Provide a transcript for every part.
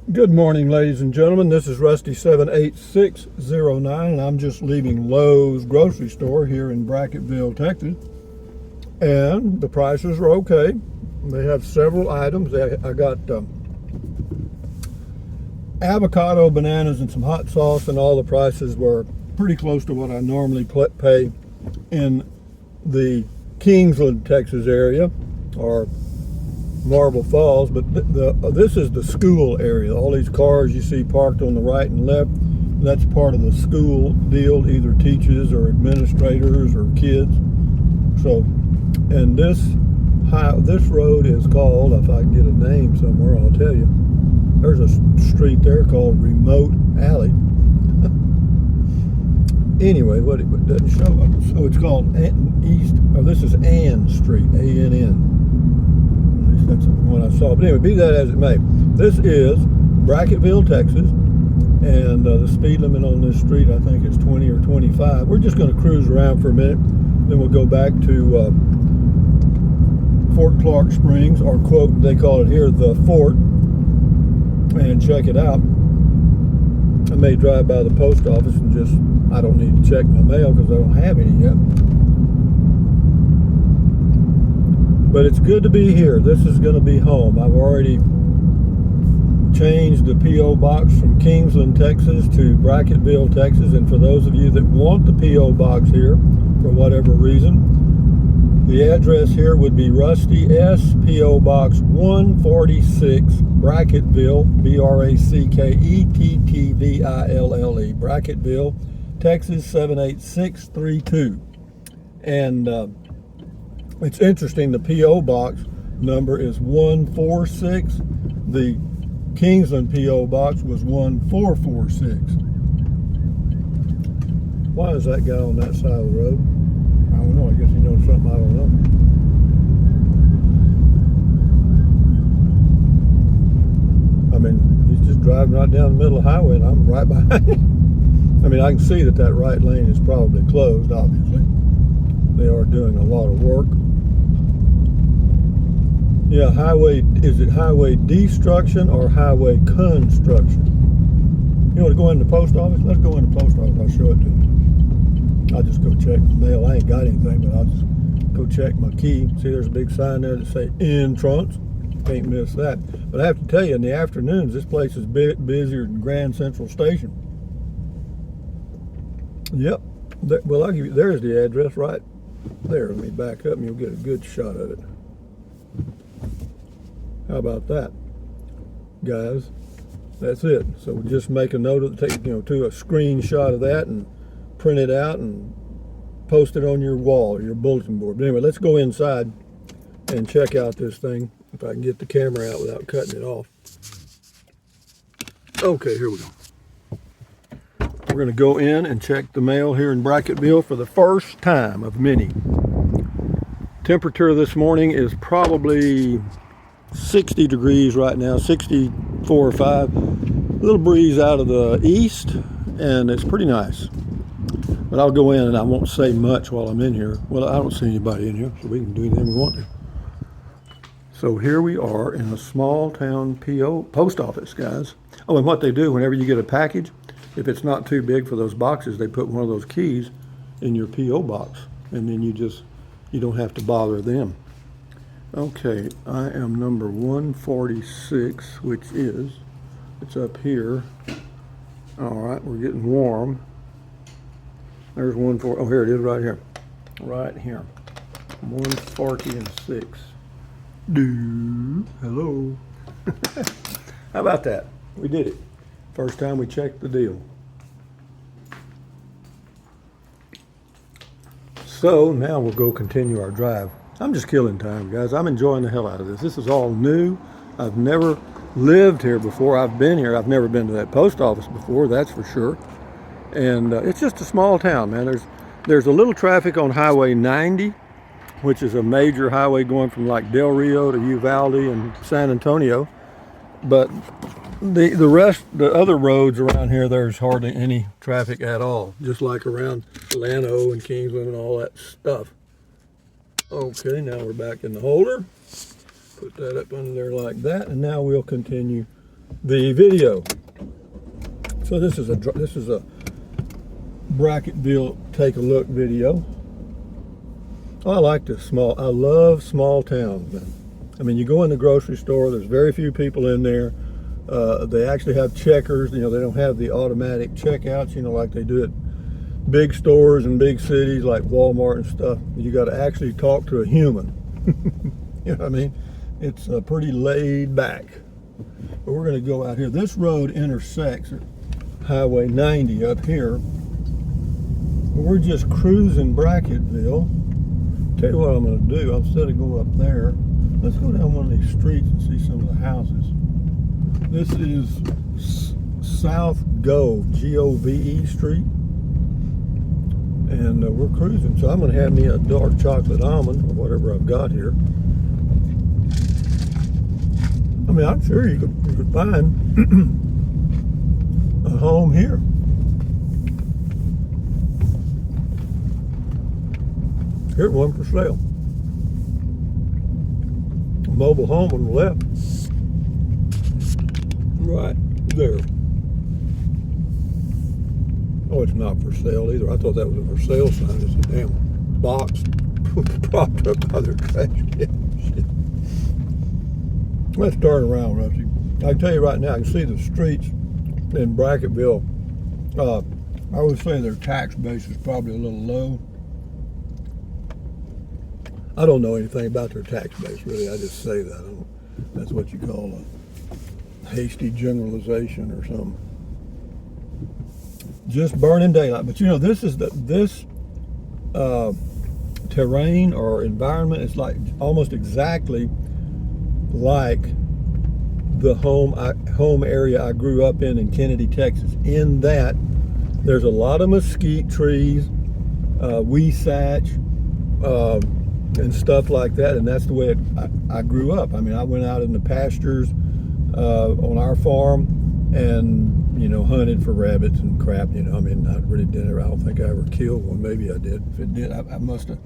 Good morning, ladies and gentlemen. This is Rusty 78609, and I'm just leaving Lowe's grocery store here in Brackettville, Texas. And the prices are okay. They have several items. I got avocado, bananas, and some hot sauce, and all the prices were pretty close to what I normally pay in the Kingsland, Texas area, or Marble Falls, but this is the school area. All these cars you see parked on the right and left, that's part of the school deal, either teachers or administrators or kids. So, and this road is called, if I can get a name somewhere, I'll tell you. There's a street there called Remote Alley. Anyway, what it doesn't show up. So it's called this is Ann Street, A-N-N. That's the one I saw. But anyway, be that as it may, this is Brackettville, Texas, and the speed limit on this street, I think, is 20 or 25. We're just going to cruise around for a minute, then we'll go back to Fort Clark Springs, or quote, they call it here, the Fort, and check it out. I may drive by the post office and just, I don't need to check my mail because I don't have any yet. But it's good to be here. This is going to be home. I've already changed the P.O. box from Kingsland, Texas to Brackettville, Texas. And for those of you that want the P.O. box here, for whatever reason, the address here would be Rusty S. P.O. Box 146, Brackettville, Brackettville, Brackettville, Texas 78632. And it's interesting, the P.O. box number is 146. The Kingsland P.O. box was 1446. Why is that guy on that side of the road? I don't know. I guess he knows something I don't know. I mean, he's just driving right down the middle of the highway and I'm right behind him. I mean, I can see that right lane is probably closed, obviously. They are doing a lot of work. Yeah, is it highway destruction or highway construction? You want to go in the post office? Let's go in the post office. I'll show it to you. I'll just go check the mail. I ain't got anything, but I'll just go check my key. See, there's a big sign there that say entrance. Can't miss that. But I have to tell you, in the afternoons, this place is a bit busier than Grand Central Station. Yep. Well, I'll give you, there's the address right there. Let me back up and you'll get a good shot of it. How about that, guys? That's it. So we'll just make a note of take a screenshot of that and print it out and post it on your wall or your bulletin board. But anyway, let's go inside and check out this thing. If I can get the camera out without cutting it off. Okay, here we go. We're going to go in and check the mail here in Brackettville for the first time of many. Temperature this morning is probably 60 degrees right now, 64 or 5. A little breeze out of the east, and it's pretty nice. But I'll go in and I won't say much while I'm in here. Well, I don't see anybody in here, so we can do anything we want to. So here we are in a small town P.O. post office, guys. Oh, and what they do whenever you get a package, if it's not too big for those boxes, they put one of those keys in your P.O. box, and then you don't have to bother them. Okay, I am number 146, which it's up here. All right, we're getting warm. There's 140. Oh, here it is, right here. Right here. 146. Hello. How about that? We did it. First time we checked the deal. So now we'll go continue our drive. I'm just killing time, guys. I'm enjoying the hell out of this. This is all new. I've never lived here before. I've been here. I've never been to that post office before, that's for sure. And it's just a small town, man. There's a little traffic on Highway 90, which is a major highway going from like Del Rio to Uvalde and San Antonio. But the other roads around here, there's hardly any traffic at all, just like around Lano and Kingsland and all that stuff. Okay, now we're back in the holder. Put that up under there like that, and now we'll continue the video. So this is a Brackettville take a look video. I like this I love small towns. I mean, you go in the grocery store, there's very few people in there. They actually have checkers, you know, they don't have the automatic checkouts, you know, like they do at big stores and big cities like Walmart and stuff. You got to actually talk to a human. You know what I mean? It's pretty laid back. But we're going to go out here. This road intersects at Highway 90 up here. We're just cruising Brackettville. Tell you what I'm going to do. Instead of go up there, let's go down one of these streets and see some of the houses. This is South Gove, G-O-V-E Street. And we're cruising. So I'm going to have me a dark chocolate almond or whatever I've got here. I mean, I'm sure you could find a home here. Here's one for sale. A mobile home on the left. Right there. Oh, it's not for sale either. I thought that was a for sale sign. It's a damn box propped up by their trash can. Shit. Let's turn around, Rusty. I can tell you right now, I can see the streets in Brackettville. I would say their tax base is probably a little low. I don't know anything about their tax base, really. I just say that. That's what you call a hasty generalization or something. Just burning daylight. But you know, this terrain or environment is like almost exactly like the home area I grew up in Kennedy, Texas. In that, there's a lot of mesquite trees, weesach, and stuff like that, and that's the way I grew up. I mean, I went out in the pastures on our farm and, you know, hunted for rabbits and crap, you know. I mean, I really didn't. I don't think I ever killed one. Maybe I did. If it did, I must have.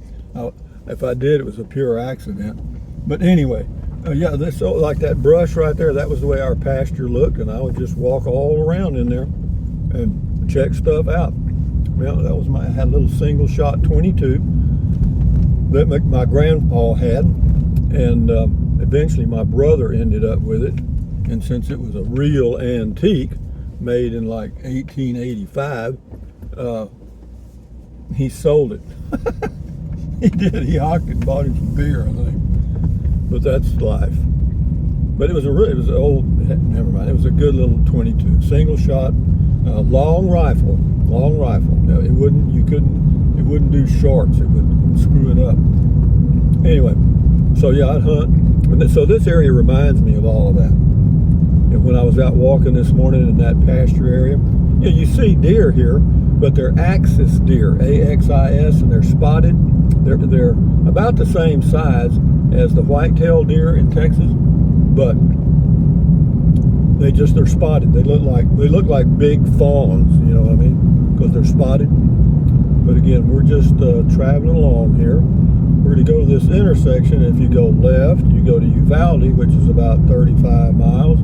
If I did, it was a pure accident. But anyway, yeah, this like that brush right there, that was the way our pasture looked, and I would just walk all around in there and check stuff out. Well, that was I had a little single shot 22 that my grandpa had, and eventually my brother ended up with it. And since it was a real antique, made in like 1885, he sold it. He did. He hocked it and bought him some beer, I think. But that's life. But it was a good little 22, single shot, long rifle. Now, it wouldn't do shorts. It would screw it up. Anyway, so yeah, I'd hunt. And so this area reminds me of all of that. And when I was out walking this morning in that pasture area, yeah, you see deer here, but they're axis deer, A-X-I-S, and they're spotted. They're about the same size as the white-tailed deer in Texas, but they're spotted. They look like big fawns, you know what I mean? Because they're spotted. But again, we're just traveling along here. We're going to go to this intersection. If you go left, you go to Uvalde, which is about 35 miles.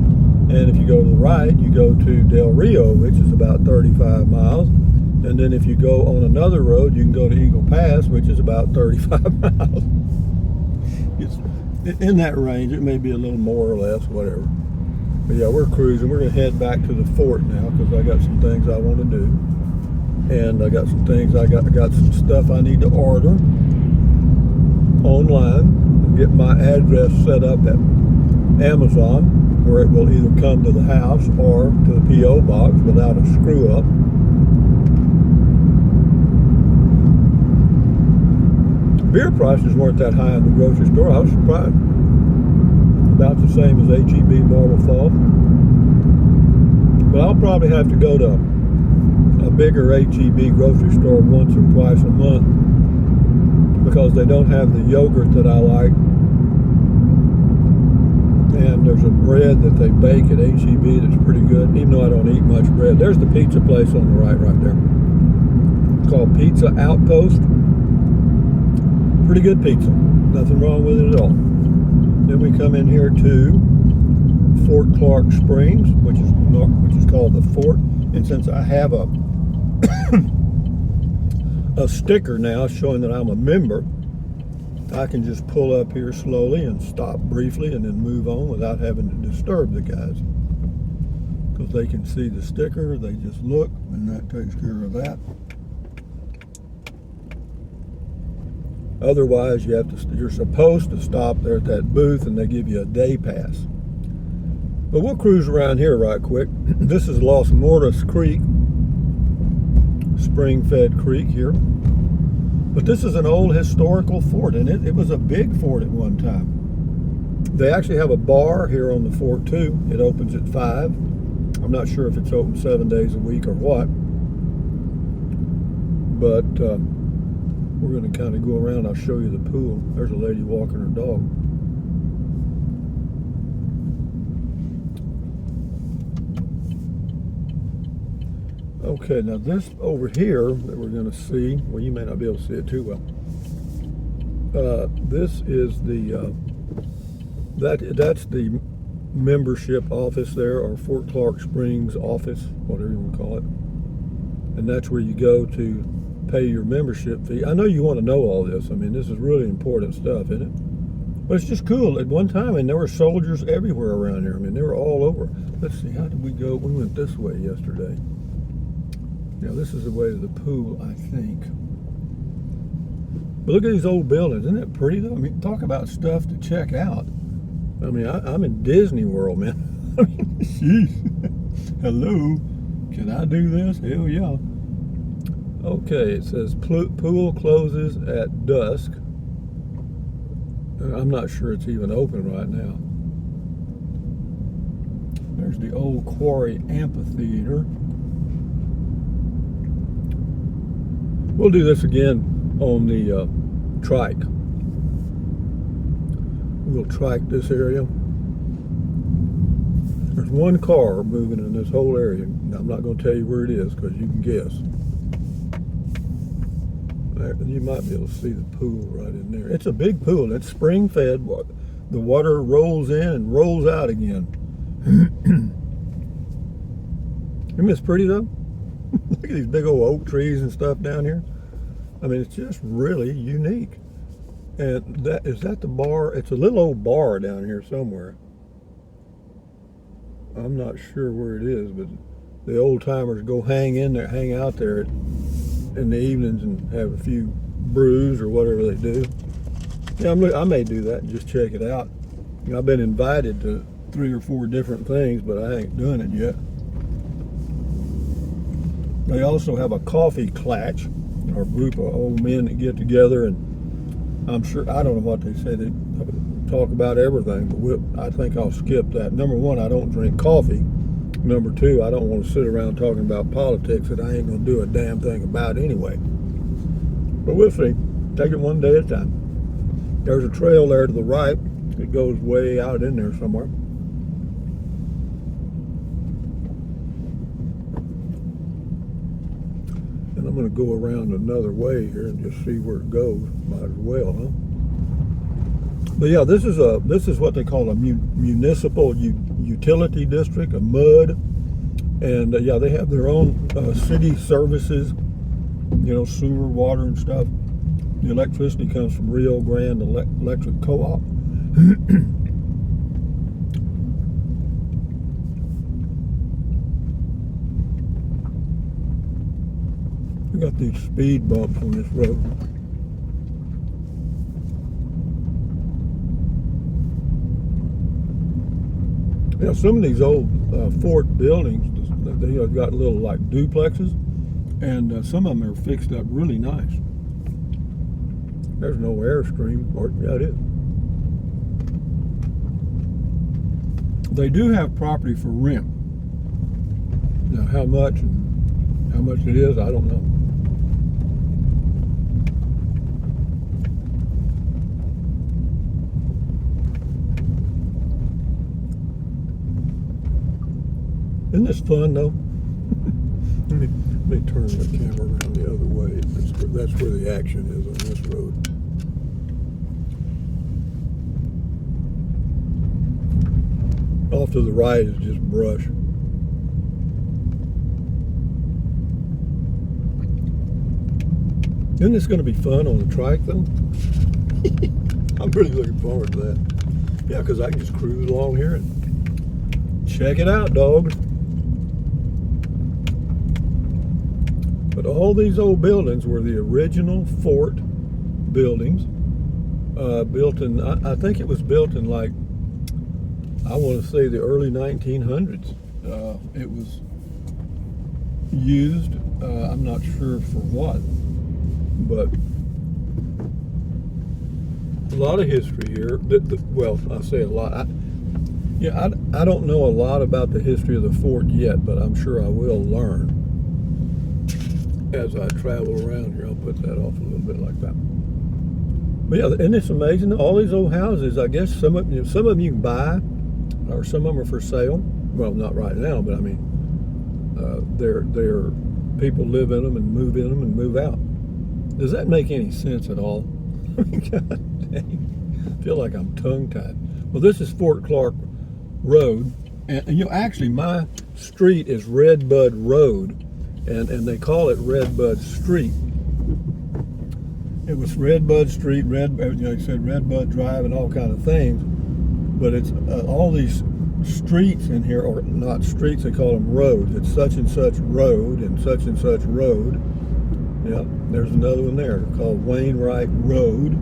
And if you go to the right, you go to Del Rio, which is about 35 miles. And then if you go on another road, you can go to Eagle Pass, which is about 35 miles. It's in that range. It may be a little more or less, whatever. But yeah, we're cruising. We're going to head back to the fort now because I got some things I want to do. And I got some things, I got some stuff I need to order online and get my address set up at Amazon, where it will either come to the house or to the P.O. box without a screw up. Beer prices weren't that high in the grocery store. I was surprised. About the same as H-E-B Marble Falls. But I'll probably have to go to a bigger H-E-B grocery store once or twice a month because they don't have the yogurt that I like. And there's a bread that they bake at H-E-B that's pretty good, even though I don't eat much bread. There's the pizza place on the right there. It's called Pizza Outpost. Pretty good pizza. Nothing wrong with it at all. Then we come in here to Fort Clark Springs, which is called the Fort. And since I have a sticker now showing that I'm a member, I can just pull up here slowly and stop briefly and then move on without having to disturb the guys. Because they can see the sticker, they just look, and that takes care of that. Otherwise, you're supposed to stop there at that booth and they give you a day pass. But we'll cruise around here right quick. This is Los Mortos Creek, spring-fed creek here. But this is an old historical fort, and it was a big fort at one time. They actually have a bar here on the fort too. It opens at 5. I'm not sure if it's open 7 days a week or what. But we're going to kind of go around. I'll show you the pool. There's a lady walking her dog. Okay, now this over here that we're going to see, well, you may not be able to see it too well. This is the that's the membership office there, or Fort Clark Springs office, whatever you want to call it. And that's where you go to pay your membership fee. I know you want to know all this. I mean, this is really important stuff, isn't it? But it's just cool. At one time, and there were soldiers everywhere around here. I mean, they were all over. Let's see, how did we go? We went this way yesterday. Yeah, this is the way to the pool, I think. But look at these old buildings. Isn't it pretty, though? I mean, talk about stuff to check out. I mean, I'm in Disney World, man. I mean, jeez. Hello. Can I do this? Hell yeah. Okay, it says pool closes at dusk. I'm not sure it's even open right now. There's the old Quarry Amphitheater. We'll do this again on the trike. We'll trike this area. There's one car moving in this whole area. Now, I'm not going to tell you where it is because you can guess. You might be able to see the pool right in there. It's a big pool. It's spring fed. The water rolls in and rolls out again. Isn't this pretty though? Look at these big old oak trees and stuff down here. I mean, it's just really unique. And is that the bar? It's a little old bar down here somewhere. I'm not sure where it is, but the old timers go hang out there in the evenings and have a few brews or whatever they do. Yeah, I may do that and just check it out. You know, I've been invited to 3 or 4 different things, but I ain't done it yet. They also have a coffee clatch, or a group of old men that get together, and I'm sure, I don't know what they say, they talk about everything, but I think I'll skip that. Number 1, I don't drink coffee. Number 2, I don't want to sit around talking about politics that I ain't going to do a damn thing about anyway. But we'll see. Take it one day at a time. There's a trail there to the right. It goes way out in there somewhere. And I'm going to go around another way here and just see where it goes. Might as well, huh? But yeah, this is what they call a municipal utility district, a MUD, and yeah, they have their own city services, you know, sewer, water, and stuff. The electricity comes from Rio Grande Electric Co-op. We got these speed bumps on this road. Yeah, some of these old fort buildings, they've got little like duplexes, and some of them are fixed up really nice. There's no airstream, or yeah, it is. They do have property for rent. Now, how much it is, I don't know. Isn't this fun though? let me turn the camera around the other way. That's where the action is on this road. Off to the right is just brush. Isn't this going to be fun on the trike, though? I'm really looking forward to that. Yeah, because I can just cruise along here and check it out, dog. But all these old buildings were the original fort buildings. Built in, I think it was built in like, I want to say the early 1900s. It was used, I'm not sure for what, but a lot of history here. Well, I say a lot. I don't know a lot about the history of the fort yet, but I'm sure I will learn as I travel around here. I'll put that off a little bit like that. But yeah, and it's amazing. All these old houses, I guess some of them you can buy, or some of them are for sale. Well, not right now, but I mean, they're people live in them and move in them and move out. Does that make any sense at all? God dang, I feel like I'm tongue-tied. Well, this is Fort Clark Road, and actually my street is Redbud Road, and they call it Redbud Street. It was Redbud Street, like I said, Redbud Drive, and all kind of things. But it's all these streets in here, or not streets, they call them roads. It's such and such road and such road. Yeah, there's another one there called Wainwright Road.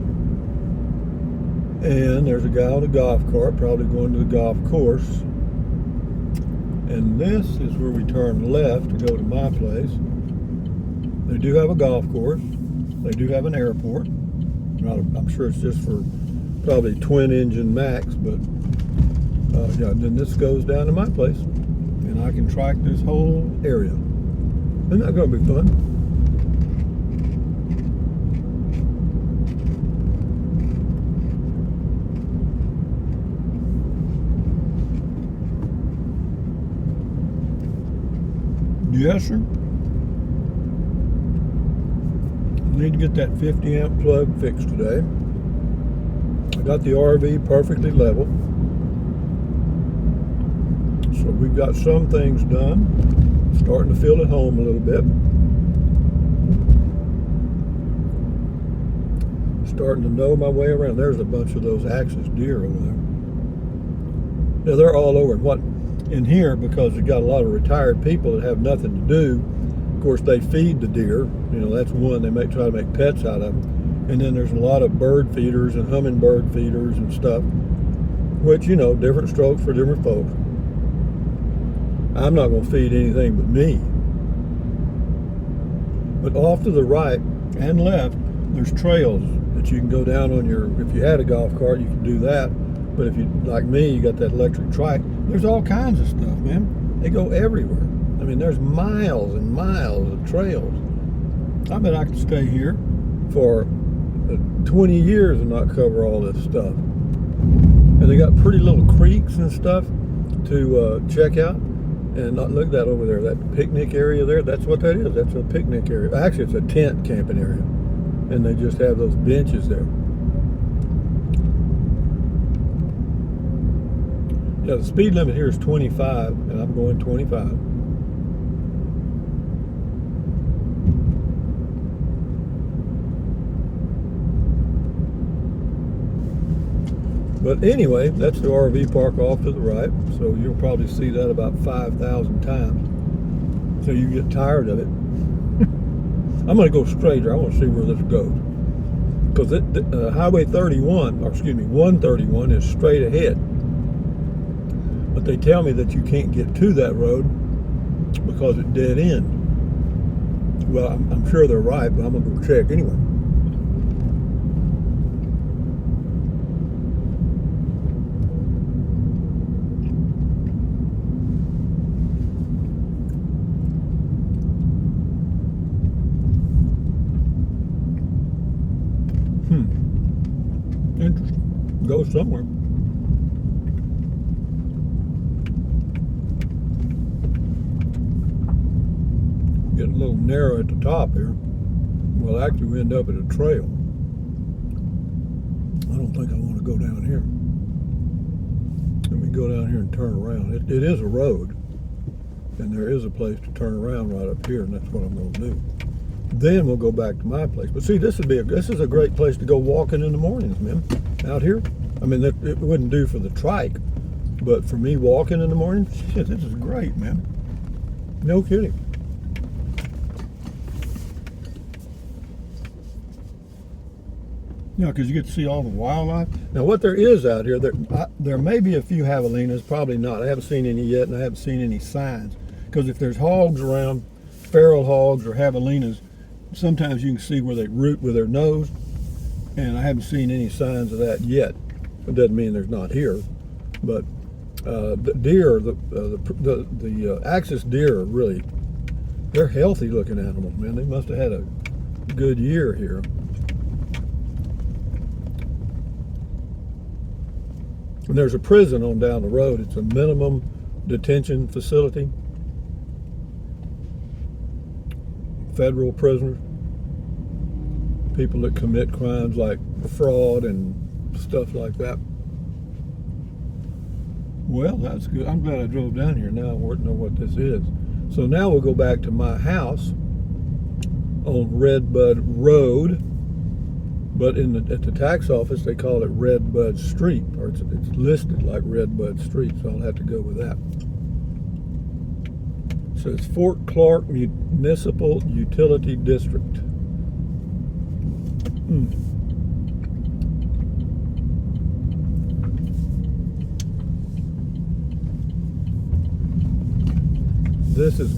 And there's a guy on a golf cart, probably going to the golf course. And this is where we turn left to go to my place. They do have a golf course. They do have an airport. I'm sure it's just for probably twin engine max, but yeah, and then this goes down to my place. And I can track this whole area. Isn't that going to be fun? Yes, sir. Need to get that 50 amp plug fixed today. I got the RV perfectly level. So we've got some things done. Starting to feel at home a little bit. Starting to know my way around. There's a bunch of those axis deer over there. Yeah, they're all over. What in here, because we've got a lot of retired people that have nothing to do. Of course, they feed the deer. You know, that's one. They may try to make pets out of them. And then there's a lot of bird feeders and hummingbird feeders and stuff, which, you know, different strokes for different folks. I'm not going to feed anything but me. But off to the right and left, there's trails that you can go down on your, if you had a golf cart, you can do that. But if you, like me, you got that electric trike, there's all kinds of stuff, man. They go everywhere. I mean, there's miles and miles of trails. I bet I could stay here for 20 years and not cover all this stuff. And they got pretty little creeks and stuff to check out. And look at that over there, that picnic area there. That's what that is. That's a picnic area. Actually, it's a tent camping area. And they just have those benches there. Yeah, the speed limit here is 25, and I'm going 25. But anyway, that's the RV park off to the right, so you'll probably see that about 5,000 times. So you get tired of it. I'm going to go straighter. I want to see where this goes. Because Highway 31, or excuse me, 131 is straight ahead. But they tell me that you can't get to that road because it's dead end. Well, I'm sure they're right, but I'm going to go check anyway. Interesting. Go somewhere. Getting a little narrow at the top here. Well, actually, we end up at a trail. I don't think I want to go down here. Let me go down here and turn around. It is a road, and there is a place to turn around right up here, and that's what I'm going to do. Then we'll go back to my place. But see, this is a great place to go walking in the mornings, man. Out here. I mean, it wouldn't do for the trike, but for me walking in the morning, shit, this is great, man. No kidding. Yeah, because you get to see all the wildlife. Now, what there is out here, there may be a few javelinas, probably not. I haven't seen any yet, and I haven't seen any signs. Because if there's hogs around, feral hogs or javelinas, sometimes you can see where they root with their nose, and I haven't seen any signs of that yet. It doesn't mean there's not here, but the deer, the axis deer are really, they're healthy looking animals, man. They must have had a good year here. And there's a prison on down the road. It's a minimum detention facility. Federal prisoners. People that commit crimes like fraud and stuff like that. Well, that's good. I'm glad I drove down here. Now I know what this is. So now we'll go back to my house on Redbud Road. But at the tax office, they call it Redbud Street, or it's listed like Redbud Street, so I'll have to go with that. So it's Fort Clark Municipal Utility District.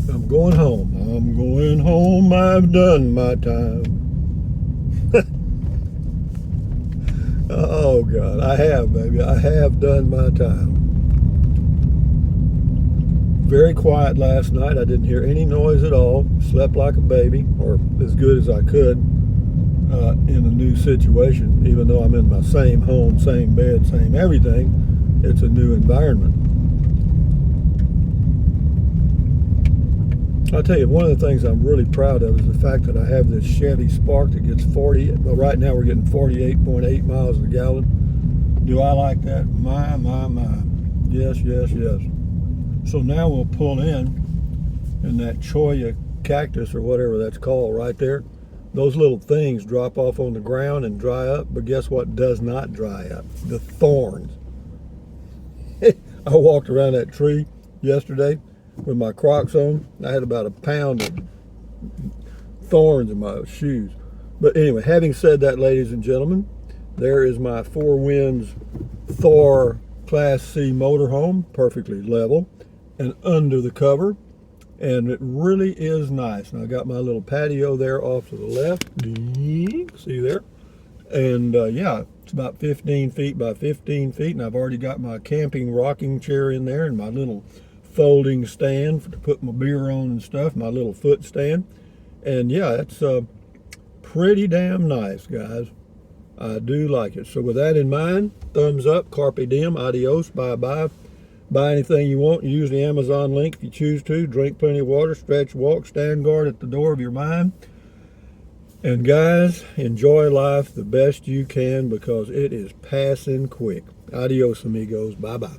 I'm going home. I'm going home, I've done my time. Oh God, I have, baby. I have done my time. Very quiet last night. I didn't hear any noise at all. Slept like a baby, or as good as I could in a new situation. Even though I'm in my same home, same bed, same everything, it's a new environment. I'll tell you, one of the things I'm really proud of is the fact that I have this Chevy Spark that gets 40. Well, right now we're getting 48.8 miles a gallon. Do I like that? My. Yes, yes, yes. So now we'll pull in that cholla cactus or whatever that's called right there. Those little things drop off on the ground and dry up, but guess what does not dry up? The thorns. I walked around that tree yesterday with my Crocs on. I had about a pound of thorns in my shoes. But anyway, having said that, ladies and gentlemen, there is my Four Winds Thor Class C motorhome, perfectly level and under the cover, and it really is nice. And I got my little patio there off to the left. See there? And yeah, it's about 15 feet by 15 feet, and I've already got my camping rocking chair in there and my little folding stand to put my beer on and stuff, my little foot stand. And yeah, it's pretty damn nice, guys. I do like it. So with that in mind, thumbs up, carpe diem, adios, bye-bye. Buy anything you want. Use the Amazon link if you choose to. Drink plenty of water, stretch, walk, stand guard at the door of your mind. And guys, enjoy life the best you can because it is passing quick. Adios, amigos. Bye-bye.